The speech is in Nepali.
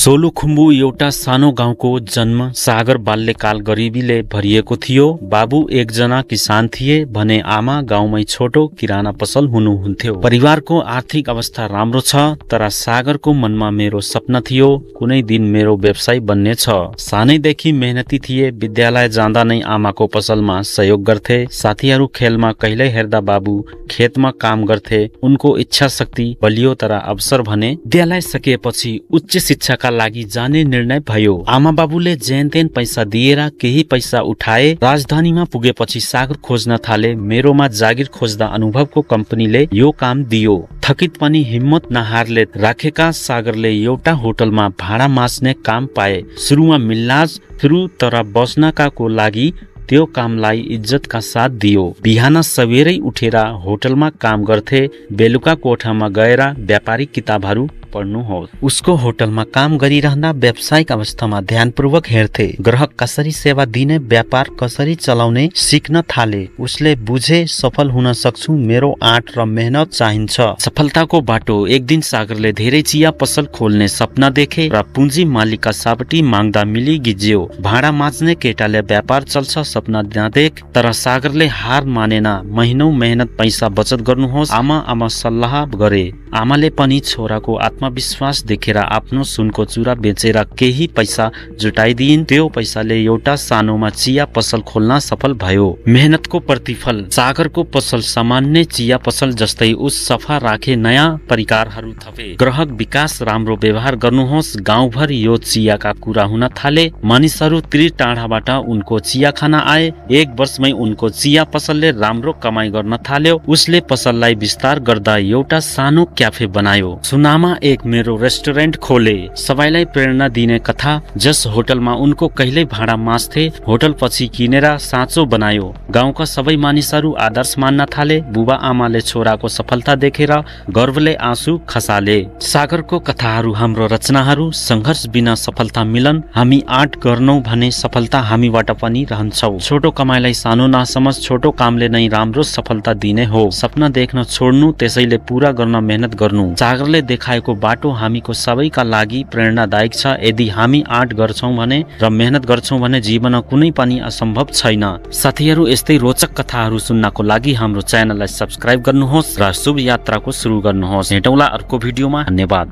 सोलुखुम्बु एउटा सानो गाउँको जन्म सागर बाल्यकाल गरिबीले भरिएको थियो। बाबु एकजना किसान थिए भने आमा गाउँमै छोटो किराना पसल हुनुहुन्थ्यो। परिवारको आर्थिक अवस्था राम्रो छ, तर सागरको मनमा मेरो सपना थियो कुनै दिन मेरो व्यवसाय बन्ने छ। सानैदेखि मेहनती थिए। विद्यालय जाँदा नै आमाको पसलमा सहयोग गर्थे। साथीहरू खेलमा कहिल्यै हेर्दा बाबु खेतमा काम गर्थे। उनको इच्छा शक्ति बलियो, तर अवसर भने विद्यालय सकेपछि उच्च शिक्षाका लागि जाने निर्णय भयो। आमा बाबुले जेन तेन पैसा दिएर केही पैसा उठाए। राजधानीमा पुगेपछि सागर खोज्न थाले। मेरोमा जागिर खोज्दा अनुभवको कम्पनीले यो काम दियो। थकित पनि हिम्मत नहारले राखेका सागरले एउटा होटलमा भाडा माझ्ने काम पाए। सुरुमा मिल्लाज थिरु, तर बस्नका को लागि त्यो कामलाई इज्जतका साथ दियो। बिहान सबेरै उठेर होटलमा काम गर्थे। बेलुका कोठामा गएर व्यापारिक किताबहरू पढ्नुहोस्। उसको होटलमा काम गरिरहँदा व्यावसायिक अवस्थामा ध्यानपूर्वक हेर्थे। ग्राहक कसरी सेवा दिने, व्यापार कसरी चलाउने सिक्न थाले। उसले बुझे सफल हुन सक्छु, मेरो आँट र मेहनत चाहिन्छ। सफलताको बाटो। एक दिन सागरले धेरै चिया पसल खोल्ने सपना देखे र पुँजी मालिकका साबटी माग्दा मिली गिज्यो। भाडा माझ्ने केटाले व्यापार चल्छ सपना नदेख, तर सागरले हार मानेन। महिनौ मेहनत पैसा बचत गर्नुहोस् आमा सल्लाह गरे। आमाले पनि छोराको आत्मविश्वास देखेर आफ्नो सुनको चुरा बेचेर केही पैसा जुटाइदिइन्। त्यो पैसाले एउटा सानोमा चिया पसल खोल्न सफल भयो। मेहनतको प्रतिफल। सागरको पसल सामान्य चिया पसल जस्तै उस सफा राखे। नयाँ परिकारहरू थपे। ग्राहक विकास, राम्रो व्यवहार गर्नुहोस्। गाउँभर यो चियाका कुरा हुन थाले। मानिसहरू तिर टाढाबाट उनको चिया खान आए। एक वर्षमै उनको चिया पसलले राम्रो कमाई गर्न थाल्यो। उसले पसललाई विस्तार गर्दा एउटा सानो क्याफे बनायो। सुनामा एक मेरो रेस्टुरेन्ट खोले। सबैलाई प्रेरणा दिने कथा। जस होटलमा उनको कहिल्यै भाडा माझ्थे, होटल पछि किनेर साँचो बनायो। गाउँका सबै मानिसहरू आदर्श मान्न थाले। बुबा आमाले छोराको सफलता देखेर गर्वले आँसु खसाले। सागरको कथाहरू हाम्रो रचनाहरू। सङ्घर्ष बिना सफलता मिलन। हामी आँट गर्नौ भने सफलता हामीबाट पनि रहन्छौ। छोटो कमाइलाई सानो नसमझ। छोटो कामले नै राम्रो सफलता दिने हो। सपना देख्न छोड्नु, त्यसैले पूरा गर्न मेहनत गर्नु। सागरले देखाएको बाटो हामीको सबैका लागि प्रेरणादायक छ। यदि हामी आँट गर्छौं भने र मेहनत गर्छौं भने जीवनमा कुनै पनि असम्भव छैन। साथीहरू, यस्तै रोचक कथाहरू सुन्नको लागि हाम्रो च्यानललाई सब्स्क्राइब गर्नुहोस् र शुभ यात्राको सुरु गर्नुहोस्। भेटौँला अर्को भिडियोमा। धन्यवाद।